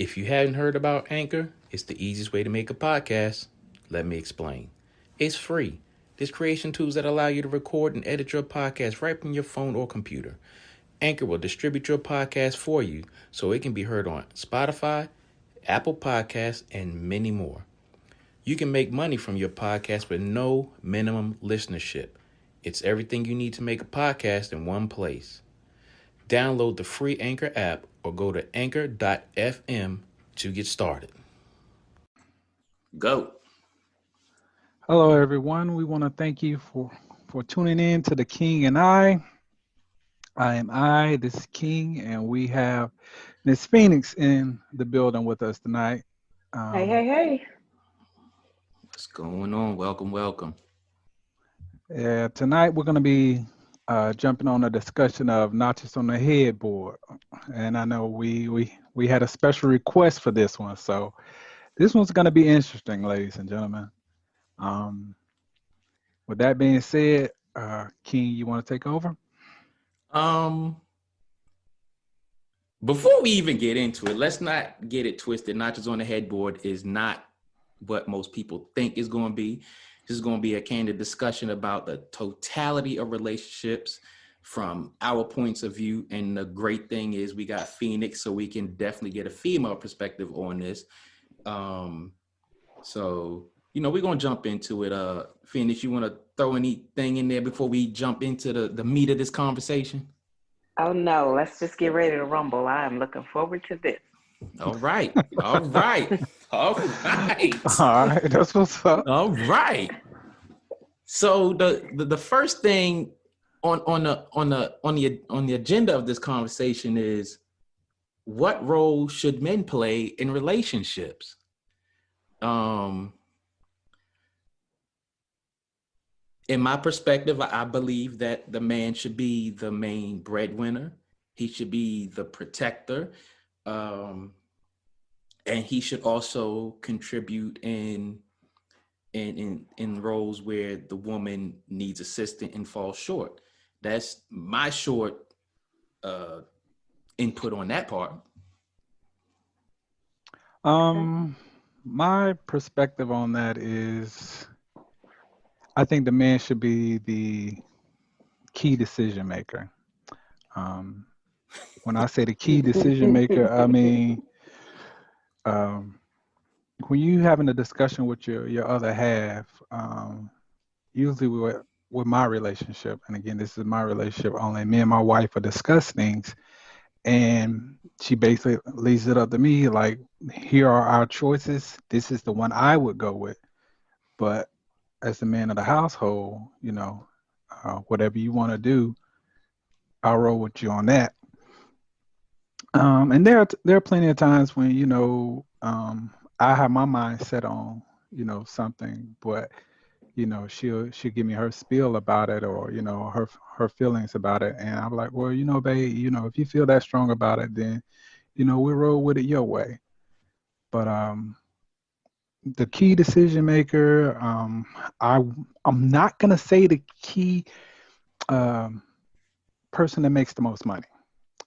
If you hadn't heard about Anchor, it's the easiest way to make a podcast. Let me explain. It's free. There's creation tools that allow you to record and edit your podcast right from your phone or computer. Anchor will distribute your podcast for you so it can be heard on Spotify, Apple Podcasts, and many more. You can make money from your podcast with no minimum listenership. It's everything you need to make a podcast in one place. Download the free Anchor app or go to anchor.fm to get started. Go. Hello, everyone. We want to thank you for tuning in to The King and I. This is King, and we have Miss Phoenix in the building with us tonight. Hey. What's going on? Welcome. Yeah, tonight we're going to be jumping on a discussion of notches on the headboard. And I know we had a special request for this one. So this one's going to be interesting, ladies and gentlemen. With that being said, King, you want to take over? Before we even get into it, let's not get it twisted. Notches on the headboard is not what most people think is going to be. This is going to be a candid discussion about the totality of relationships from our points of view. And the great thing is we got Phoenix, so we can definitely get a female perspective on this. So, we're going to jump into it. Phoenix, you want to throw anything in there before we jump into the meat of this conversation? Oh no, let's just get ready to rumble. I am looking forward to this. All right. All right. That's what's up. All right. So the first thing on the agenda of this conversation is, what role should men play in relationships? In my perspective, I believe that the man should be the main breadwinner. He should be the protector. And he should also contribute in roles where the woman needs assistance and falls short. That's my short input on that part. My perspective on that is, I think the man should be the key decision maker. When I say the key decision maker, I mean, when you having a discussion with your other half, usually with my relationship, and again, this is my relationship only, me and my wife will discuss things, and she basically leaves it up to me, like, here are our choices. This is the one I would go with. But as the man of the household, whatever you want to do, I'll roll with you on that. And there are plenty of times when, I have my mind set on, something, but, she'll give me her spiel about it, or, her feelings about it. And I'm like, well, babe, if you feel that strong about it, then, we'll roll with it your way. But the key decision maker, I'm not going to say the key person that makes the most money.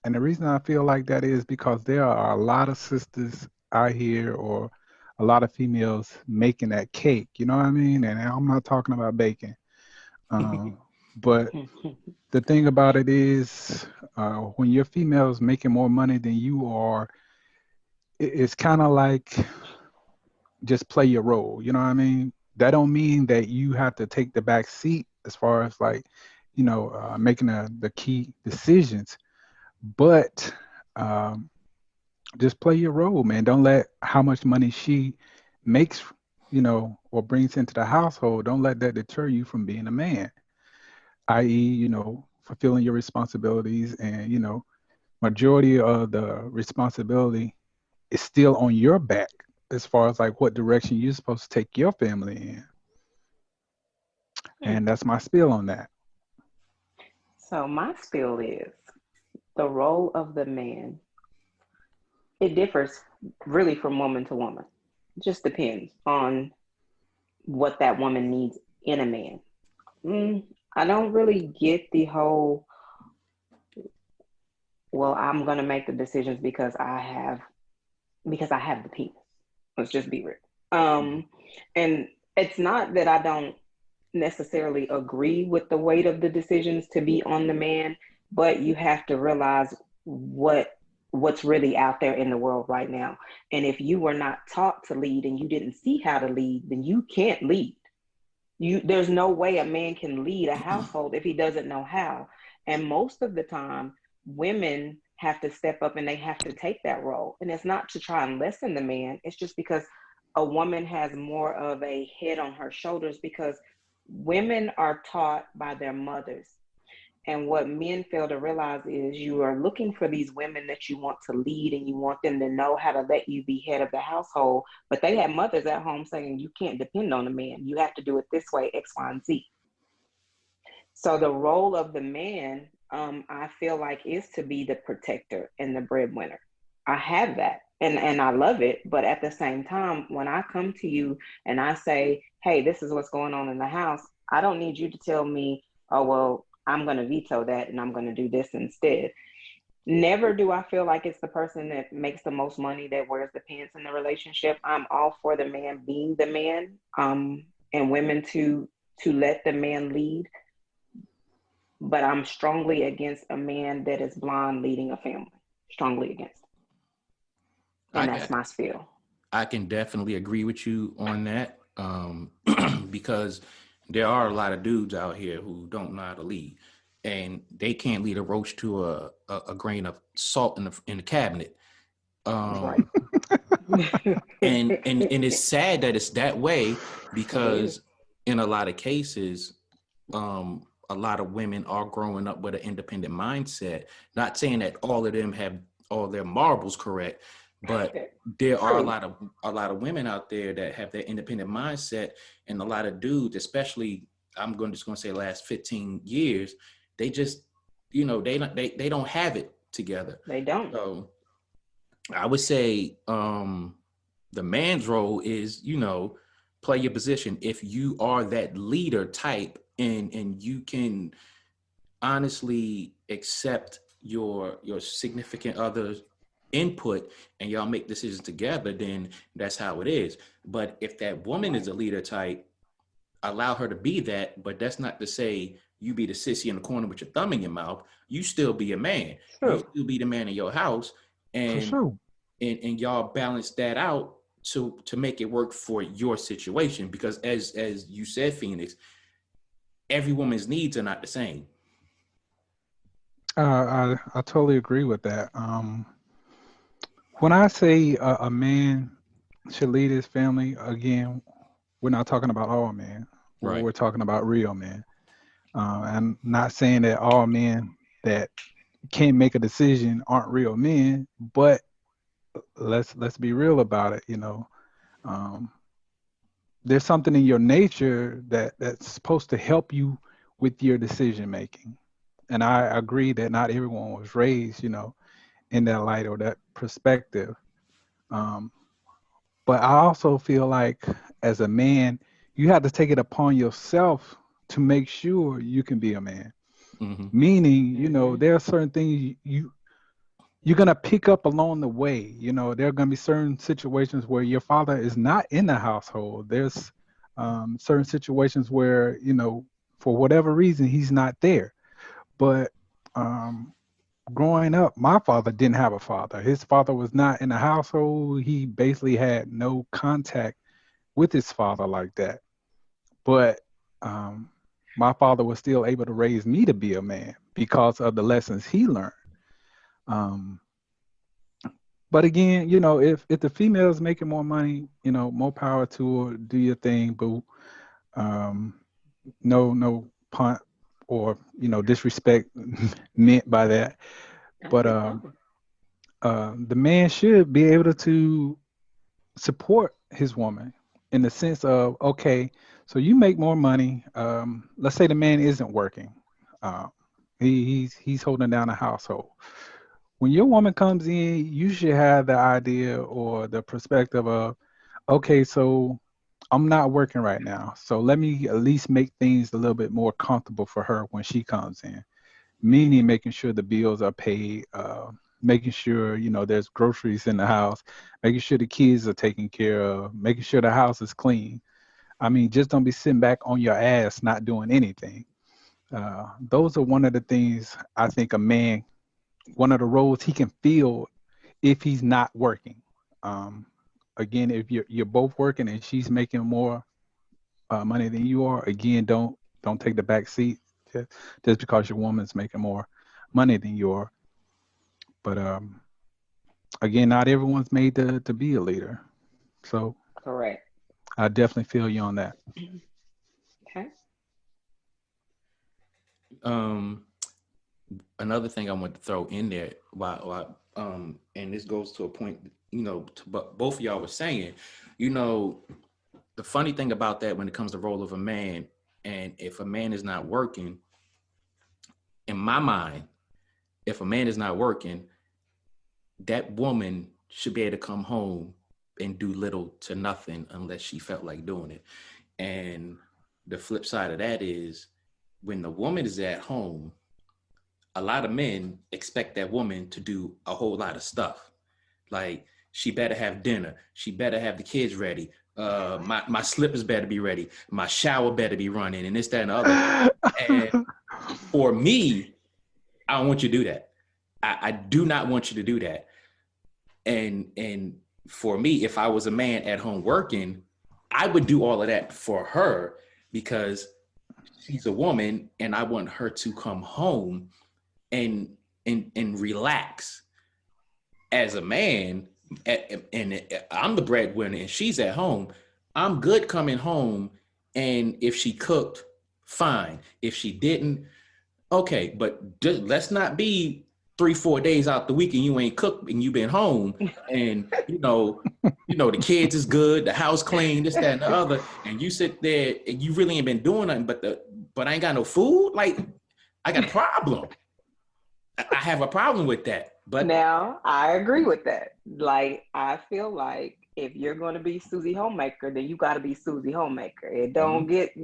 And the reason I feel like that is because there are a lot of sisters out here, or a lot of females making that cake, you know what I mean? And I'm not talking about baking. But the thing about it is, when your female's making more money than you are, it's kind of like, just play your role, you know what I mean? That don't mean that you have to take the back seat as far as making the key decisions, but just play your role, man. Don't let how much money she makes, or brings into the household, don't let that deter you from being a man, i.e., fulfilling your responsibilities. And, majority of the responsibility is still on your back, as far as like what direction you're supposed to take your family in. And that's my spiel on that. So my spiel is, the role of the man, it differs really from woman to woman. It just depends on what that woman needs in a man. I don't really get the whole, well, I'm going to make the decisions because I have because I have the penis. Let's just be real. And it's not that I don't necessarily agree with the weight of the decisions to be on the man, but you have to realize what's really out there in the world right now. And if you were not taught to lead and you didn't see how to lead, then you can't lead. There's no way a man can lead a household if he doesn't know how. And most of the time, women have to step up and they have to take that role. And it's not to try and lessen the man, it's just because a woman has more of a head on her shoulders, because women are taught by their mothers. And what men fail to realize is you are looking for these women that you want to lead and you want them to know how to let you be head of the household. But they have mothers at home saying you can't depend on a man. You have to do it this way, X, Y, and Z. So the role of the man, I feel like, is to be the protector and the breadwinner. I have that and I love it. But at the same time, when I come to you and I say, hey, this is what's going on in the house, I don't need you to tell me, oh, well, I'm going to veto that and I'm going to do this instead. Never do I feel like it's the person that makes the most money that wears the pants in the relationship. I'm all for the man being the man, and women to let the man lead. But I'm strongly against a man that is blind leading a family. Strongly against. And that's my spiel. I can definitely agree with you on that, because there are a lot of dudes out here who don't know how to lead, and they can't lead a roach to a grain of salt in the cabinet. Right. and it's sad that it's that way, because in a lot of cases, a lot of women are growing up with an independent mindset. Not saying that all of them have all their marbles correct, but there are a lot of women out there that have that independent mindset, and a lot of dudes, especially I'm just going to say the last 15 years, they just, they don't have it together. They don't. So I would say the man's role is, play your position. If you are that leader type and you can honestly accept your significant other's input and y'all make decisions together, then that's how it is. But if that woman is a leader type, allow her to be that, but that's not to say you be the sissy in the corner with your thumb in your mouth. You still be a man. True. You still be the man in your house, and for sure. and y'all balance that out to make it work for your situation. Because as you said, Phoenix, every woman's needs are not the same. I totally agree with that. When I say a man should lead his family, again, we're not talking about all men. Right. We're talking about real men. I'm not saying that all men that can't make a decision aren't real men, but let's be real about it. There's something in your nature that's supposed to help you with your decision making. And I agree that not everyone was raised, in that light or that perspective. But I also feel like as a man, you have to take it upon yourself to make sure you can be a man. Mm-hmm. Meaning, there are certain things you're going to pick up along the way. There are going to be certain situations where your father is not in the household. There's certain situations where, for whatever reason, he's not there. But growing up, my father didn't have a father. His father was not in the household. He basically had no contact with his father like that. But my father was still able to raise me to be a man because of the lessons he learned. But again, if the female is making more money, more power to her, do your thing, boo. No punt or disrespect meant by that. But the man should be able to support his woman in the sense of, okay, so you make more money. Let's say the man isn't working. He's holding down a household. When your woman comes in, you should have the idea or the perspective of, okay, so I'm not working right now, so let me at least make things a little bit more comfortable for her when she comes in. Meaning making sure the bills are paid, making sure, there's groceries in the house, making sure the kids are taken care of, making sure the house is clean. I mean, just don't be sitting back on your ass not doing anything. Those are one of the things I think one of the roles he can fill if he's not working. Um, Again, if you're both working and she's making more money than you are, again, don't take the back seat just because your woman's making more money than you are. But again, not everyone's made to be a leader. So Correct. I definitely feel you on that. Okay. Another thing I want to throw in there, and this goes to a point, to what both of y'all were saying, the funny thing about that when it comes to the role of a man, and if a man is not working, in my mind, if a man is not working, that woman should be able to come home and do little to nothing unless she felt like doing it. And the flip side of that is when the woman is at home, a lot of men expect that woman to do a whole lot of stuff. Like, she better have dinner. She better have the kids ready. My slippers better be ready. My shower better be running, and this, that, and the other. And for me, I don't want you to do that. I do not want you to do that. And for me, if I was a man at home working, I would do all of that for her because she's a woman and I want her to come home and relax. As a man, and I'm the breadwinner and she's at home, I'm good coming home, and if she cooked, fine. If she didn't, okay, but let's not be 3-4 days out the week and you ain't cooked and you been home, and the kids is good, the house clean, this, that, and the other, and you sit there and you really ain't been doing nothing but I ain't got no food. Like, I got a problem. I have a problem with that. But now I agree with that. Like, I feel like if you're going to be Susie Homemaker, then you got to be Susie Homemaker. You don't get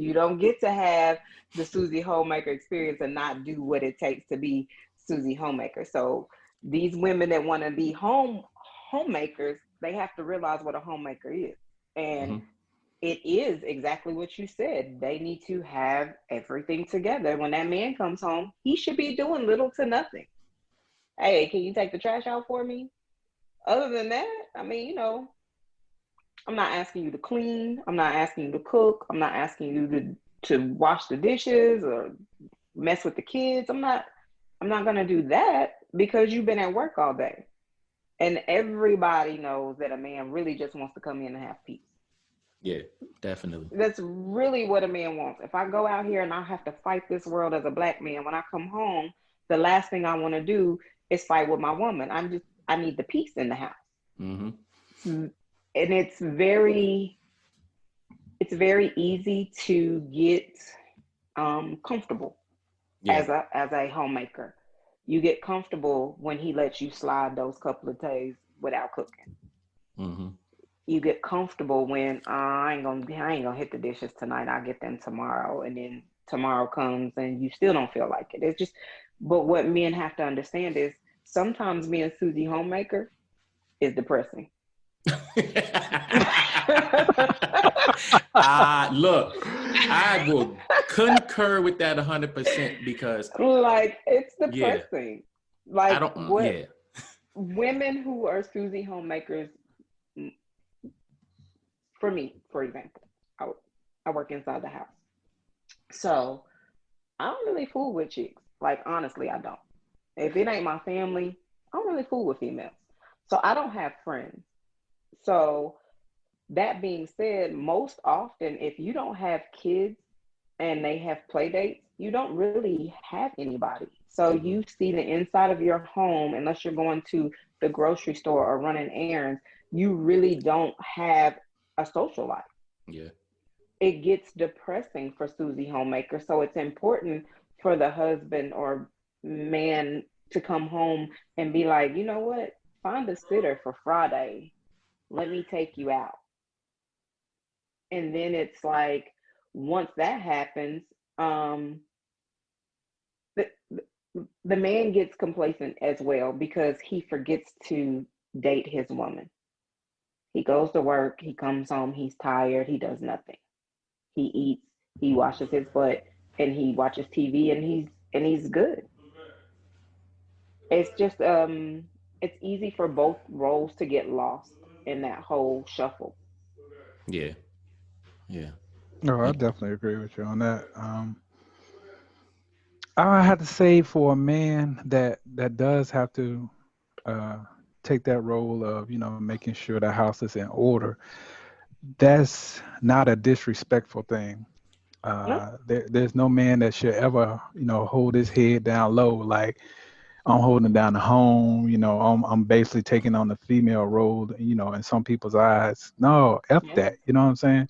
to have the Susie Homemaker experience and not do what it takes to be Susie Homemaker. So these women that want to be homemakers, they have to realize what a homemaker is. And it is exactly what you said. They need to have everything together. When that man comes home, he should be doing little to nothing. Hey, can you take the trash out for me? Other than that, I mean, I'm not asking you to clean. I'm not asking you to cook. I'm not asking you to wash the dishes or mess with the kids. I'm not going to do that because you've been at work all day. And everybody knows that a man really just wants to come in and have peace. Yeah, definitely. That's really what a man wants. If I go out here and I have to fight this world as a black man, when I come home, the last thing I want to do is fight with my woman. I need the peace in the house. And it's very easy to get comfortable as a homemaker. You get comfortable when he lets you slide those couple of days without cooking. You get comfortable when I ain't gonna hit the dishes tonight. I'll get them tomorrow, and then tomorrow comes and you still don't feel like it. It's just, but what men have to understand is sometimes being Susie Homemaker is depressing. Look, I will concur with that 100% because like, it's depressing. Like, what women who are Susie Homemakers, for me, for example, I work inside the house. So I don't really fool with chicks. Like, honestly, I don't. If it ain't my family, I don't really fool with females. So I don't have friends. So that being said, most often, if you don't have kids and they have play dates, you don't really have anybody. So you see the inside of your home, unless you're going to the grocery store or running errands, you really don't have a social life. Yeah. It gets depressing for Susie Homemaker. So it's important for the husband or man to come home and be like, you know what? Find a sitter for Friday. Let me take you out. And then it's like, once that happens, the man gets complacent as well because he forgets to date his woman. He goes to work, he comes home, he's tired, he does nothing. He eats, he washes his butt, and he watches TV, and he's good. It's just it's easy for both roles to get lost in that whole shuffle. Yeah. Yeah. No, I Yeah. definitely agree with you on that. I have to say for a man that does have to uh, take that role of making sure the house is in order. That's not a disrespectful thing. No, There's no man that should ever hold his head down low like I'm holding down the home. I'm basically taking on the female role. In some people's eyes, no, f yeah, that. You know what I'm saying?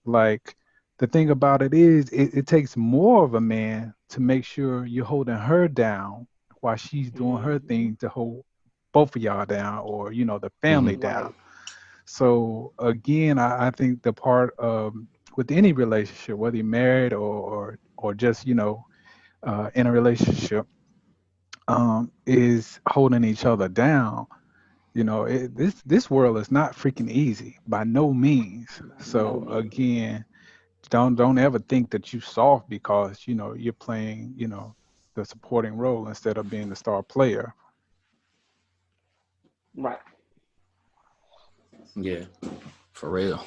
Like the thing about it is, it takes more of a man to make sure you're holding her down while she's doing her hmm, thing to hold both of y'all down, or the family Mm-hmm. down. right, So again, I think the part with any relationship, whether you're married or just in a relationship, is holding each other down. This world is not freaking easy by no means. no So means. again, don't ever think that you soft because you're playing the supporting role instead of being the star player. Right. Yeah. For real.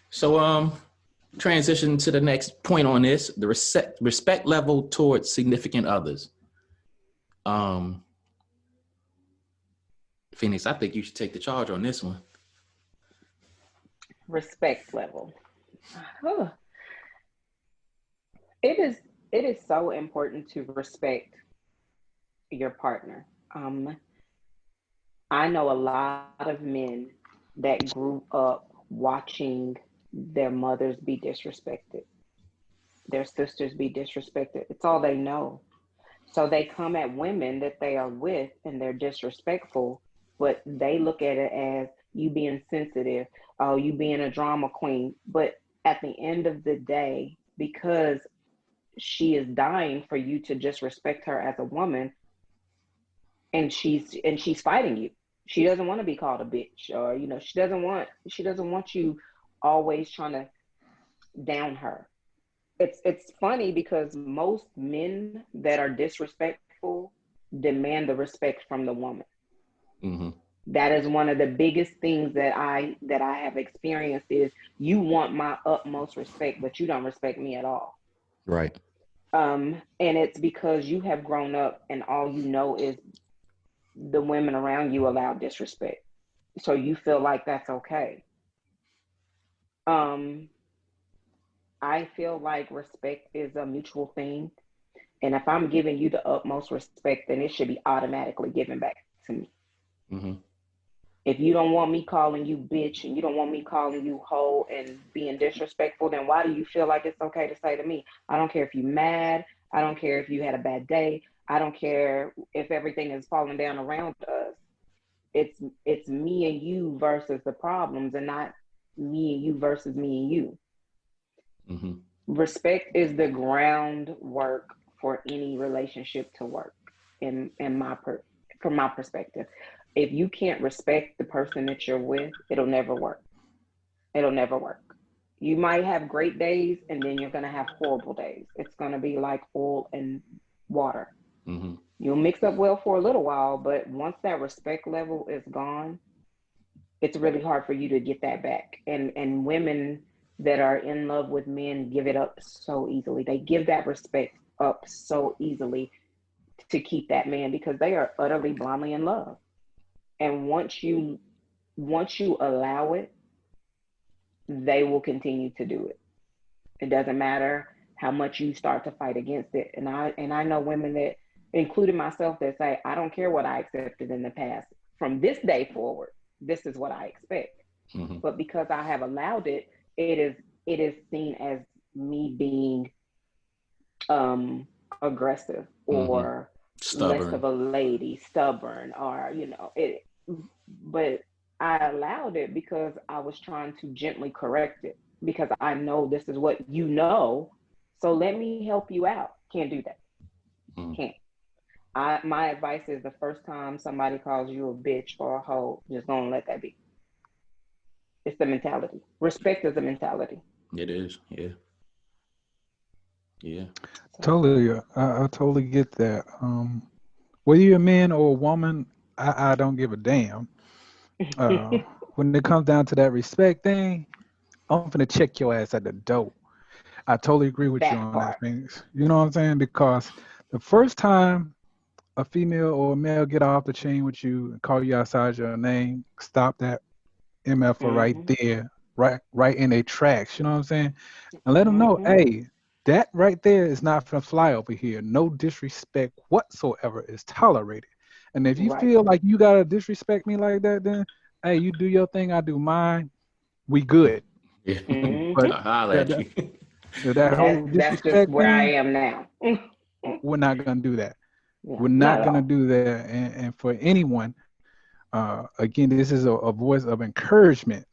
So transition to the next point on this, the respect level towards significant others. Um Phoenix, I think you should take the charge on this one. Respect level. Huh. It is it is so important to respect your partner. I know a lot of men that grew up watching their mothers be disrespected, their sisters be disrespected. It's all they know. So they come at women that they are with and they're disrespectful, but they look at it as you being sensitive, oh, you being a drama queen. But at the end of the day, because she is dying for you to just respect her as a woman, and she's fighting you. She doesn't want to be called a bitch, or she doesn't want you always trying to down her. It's funny because most men that are disrespectful demand the respect from the woman. Mm-hmm. That is one of the biggest things that I have experienced is you want my utmost respect, but you don't respect me at all. Right. And it's because you have grown up and all you know is the women around you allow disrespect. So you feel like that's okay. Um, I feel like respect is a mutual thing. And if I'm giving you the utmost respect, then it should be automatically given back to me. Mm-hmm. If you don't want me calling you bitch and you don't want me calling you hoe and being disrespectful, then why do you feel like it's okay to say to me? I don't care if you're mad. I don't care if you had a bad day. I don't care if everything is falling down around us. It's me and you versus the problems and not me and you versus me and you. Mm-hmm. Respect is the groundwork for any relationship to work in from my perspective. If you can't respect the person that you're with, it'll never work. It'll never work. You might have great days and then you're going to have horrible days. It's going to be like oil and water. Mm-hmm. You'll mix up well for a little while, but once that respect level is gone, it's really hard for you to get that back. And women that are in love with men give it up so easily. They give that respect up so easily to keep that man because they are utterly blindly in love. And once you allow it, they will continue to do it. It doesn't matter how much you start to fight against it. And I know women that, including myself, that say, I don't care what I accepted in the past. From this day forward, this is what I expect. Mm-hmm. But because I have allowed it, it is seen as me being aggressive Mm-hmm. or less of a Stubborn. lady, stubborn, or it. But I allowed it because I was trying to gently correct it because I know this is what you know. So let me help you out. Can't do that. Mm-hmm. Can't. My advice is the first time somebody calls you a bitch or a hoe, just don't let that be. It's the mentality. Respect is the mentality. It is. Yeah. Yeah. So Totally, I totally get that. Whether you're a man or a woman, I don't give a damn. Uh, when it comes down to that respect thing, I'm gonna check your ass at the door. I totally agree with you that on that, part. Phoenix. You know what I'm saying? Because the first time a female or a male get off the chain with you and call you outside your name, stop that MFer right Hmm. there, right in their tracks. You know what I'm saying? And let them know, Hmm. hey, that right there is not gonna fly over here. No disrespect whatsoever is tolerated. And if you Right. feel like you gotta disrespect me like that, then hey, you do your thing, I do mine. We good. Yeah. But Hmm. Holla that at that, you. that whole That's just disrespect where I thing, am now. we're not gonna do that. Yeah, We're not not at gonna all. do that. And for anyone, again, this is a voice of encouragement.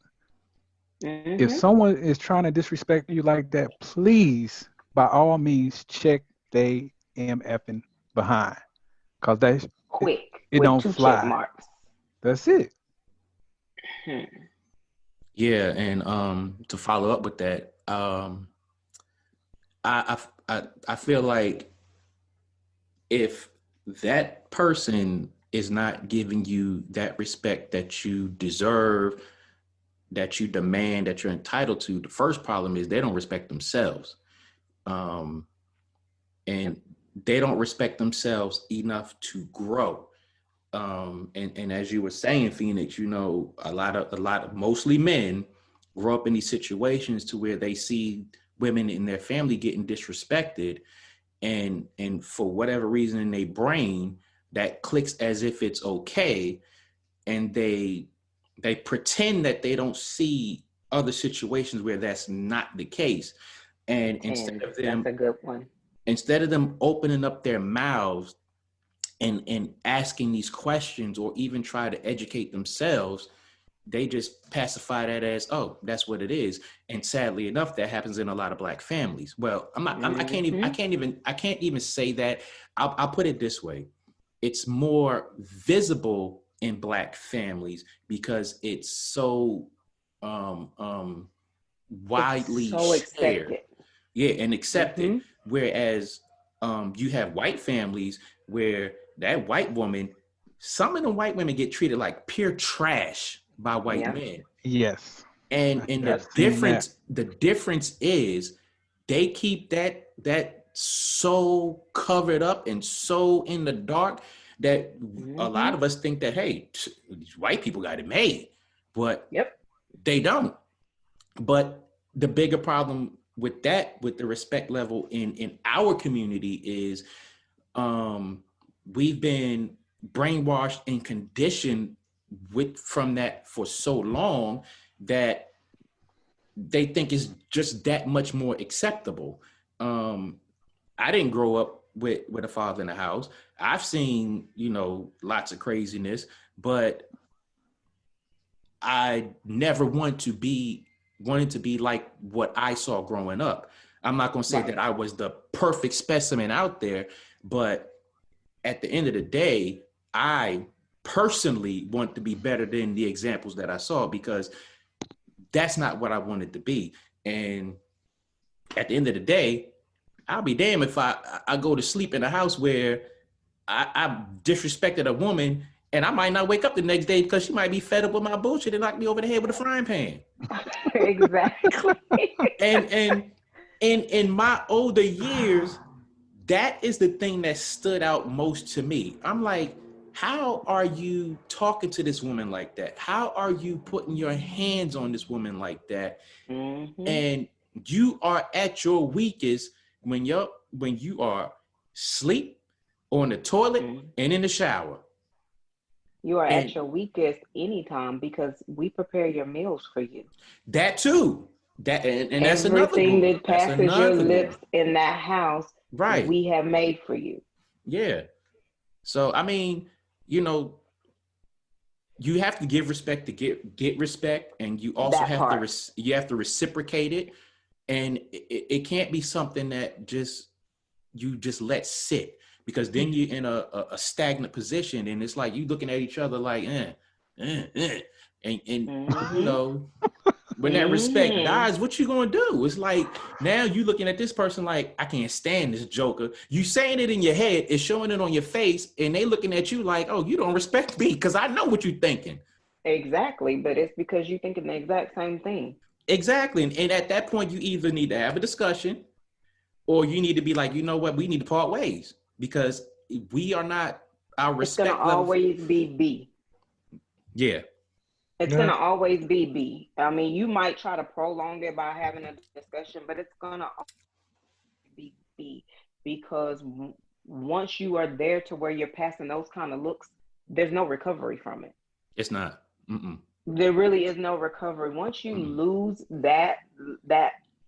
If Hmm. someone is trying to disrespect you like that, please, by all means, check they MFing behind, cause it, Quick it with don't two check fly. marks. That's it. Hmm. Yeah, and to follow up with that, I feel like if that person is not giving you that respect that you deserve, that you demand, that you're entitled to, the first problem is they don't respect themselves. Um, Yep. and they don't respect themselves enough to grow. And as you were saying, Phoenix, a lot of mostly men grow up in these situations to where they see women in their family getting disrespected, and for whatever reason in their brain that clicks as if it's okay, and they pretend that they don't see other situations where that's not the case, and And that's a good one. instead of them opening up their mouths and asking these questions or even try to educate themselves, they just pacify that as, oh, that's what it is. And sadly enough, that happens in a lot of Black families. Well, I can't even, Hmm. I can't even say that. I'll put it this way: it's more visible in Black families because it's so um, um, It's widely so shared, expected. yeah, and accepted. Hmm. Whereas you have white families where that white woman, some of the white women get treated like pure trash by white Yep. men. Yes, And I've Yep. seen that. the difference is they keep that so covered up and so in the dark that a lot Hmm. of us think that, hey, these white people got it made, but Yep. they don't. But the bigger problem with that, with the respect level in our community, is um, we've been brainwashed and conditioned with from that for so long that they think it's just that much more acceptable. Um, I didn't grow up with a father in the house. I've seen, lots of craziness, but I never wanted to be like what I saw growing up. I'm not going to say Right. that I was the perfect specimen out there, but at the end of the day, I personally want to be better than the examples that I saw, because that's not what I wanted to be. And at the end of the day, I'll be damned if I go to sleep in a house where I disrespected a woman, and I might not wake up the next day because she might be fed up with my bullshit and knock me over the head with a frying pan. Exactly. And in my older years, that is the thing that stood out most to me. I'm like, how are you talking to this woman like that? How are you putting your hands on this woman like that? Hmm. And you are at your weakest when you are sleep, on the toilet, Hmm. and in the shower. You are at And your weakest anytime because we prepare your meals for you. that too. And that's another good Everything one. that That's passes your another good lips one. in that house, Right. we have made for you. Yeah. So I mean, you know, you have to give respect to get respect, and you also That have to part. you have to reciprocate it, and it can't be something that you just let sit, because then you're in a stagnant position, and it's like you looking at each other like, and you know, when that respect dies, what you gonna do? It's like now you looking at this person like, I can't stand this joker. You saying it in your head, it's showing it on your face, and they looking at you like, oh, you don't respect me because I know what you're thinking. Exactly, but it's because you're thinking the exact same thing. Exactly, and at that point, you either need to have a discussion, or you need to be like, you know what, we need to part ways because we are not our It's gonna respect level. always be B. Yeah. It's Yeah. gonna always be B. I mean, you might try to prolong it by having a discussion, but it's gonna be B because once you are there to where you're passing those kind of looks, there's no recovery from it. It's not. Mm-mm. There really is no recovery. Once you lose that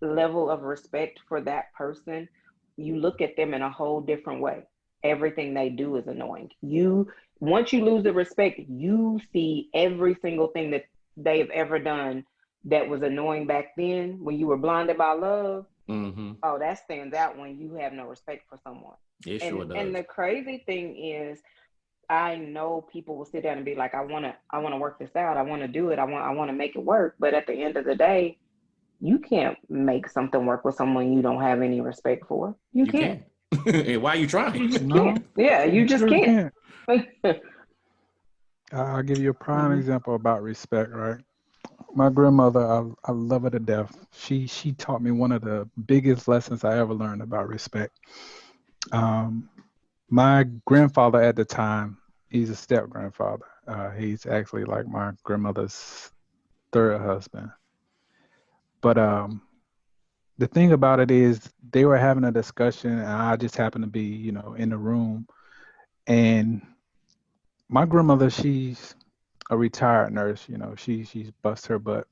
level of respect for that person, you look at them in a whole different way. Everything they do is annoying. Once you lose the respect, you see every single thing that they've ever done that was annoying back then when you were blinded by love. Mm-hmm. Oh, that stands out when you have no respect for someone. It and sure does. and the crazy thing is, I know people will sit down and be like, I wanna work this out. I wanna do it. I wanna make it work. But at the end of the day, you can't make something work with someone you don't have any respect for. You can't. And why are you trying? You just can't. Yeah, you just sure can't. I'll give you a prime example about respect, right? My grandmother, I love her to death. She taught me one of the biggest lessons I ever learned about respect. My grandfather at the time, he's a step grandfather. He's actually like my grandmother's third husband. But the thing about it is, they were having a discussion, and I just happened to be, in the room. And my grandmother, she's a retired nurse. She's bust her butt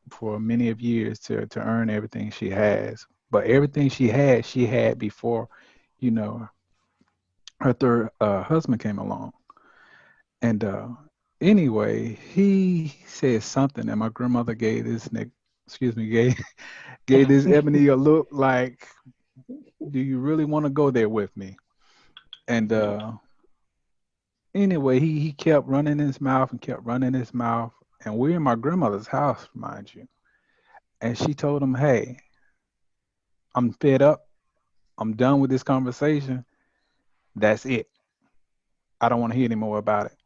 for many of years to earn everything she has. But everything she had before, you know, her third husband came along. And anyway, he said something, and my grandmother gave this Nick, excuse me, gave this Ebony a look like, "Do you really want to go there with me?" And anyway, he kept running his mouth and kept running his mouth, and we're in my grandmother's house, mind you. And she told him, "Hey, I'm fed up. I'm done with this conversation. That's it. I don't want to hear any more about it.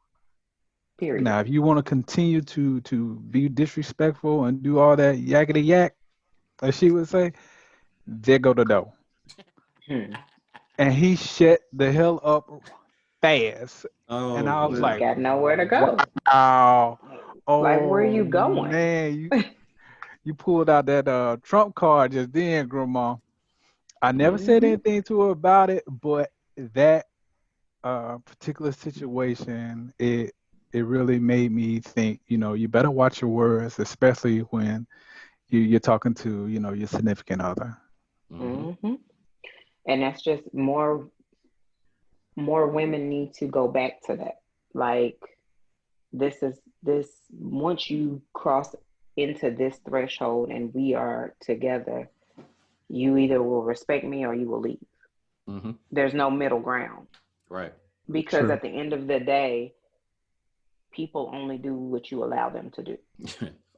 Period. Now, if you want to continue to be disrespectful and do all that yakety yak, as she would say, there go the door." And he shut the hell up fast. Oh, And I was You like, got nowhere to go. wow. Like, where are Oh you going? man, you pulled out that Trump card just then, Grandma. I never said anything to her about it, but that particular situation, it really made me think, you better watch your words, especially when you're talking to, your significant other. And that's just more women need to go back to that. Like, this once you cross into this threshold and we are together, you either will respect me or you will leave. There's no middle ground. Right. Because True. at the end of the day, people only do what you allow them to do.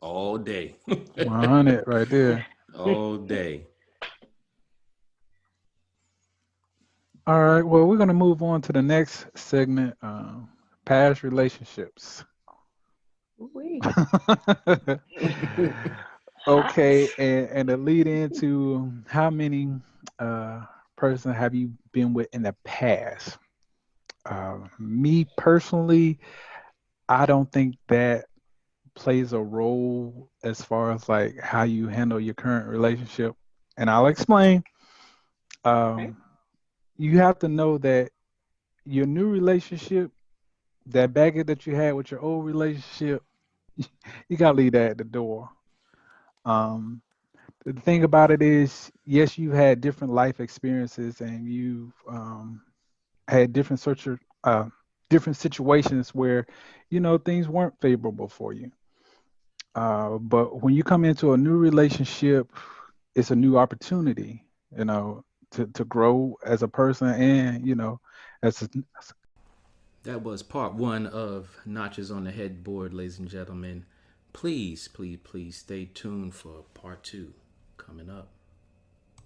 All day. 100 right there. All day. All right. Well, we're going to move on to the next segment, past relationships. Okay. And to lead into how many person have you been with in the past? Me personally, I don't think that plays a role as far as like how you handle your current relationship. And I'll explain. You have to know that your new relationship, that baggage that you had with your old relationship, you gotta leave that at the door. Um, the thing about it is, yes, you had different life experiences and you've had different situations where, things weren't favorable for you. But when you come into a new relationship, it's a new opportunity. to grow as a person, and as a, That was part one of Notches on the Headboard, ladies and gentlemen. Please, please, please stay tuned for part two coming up.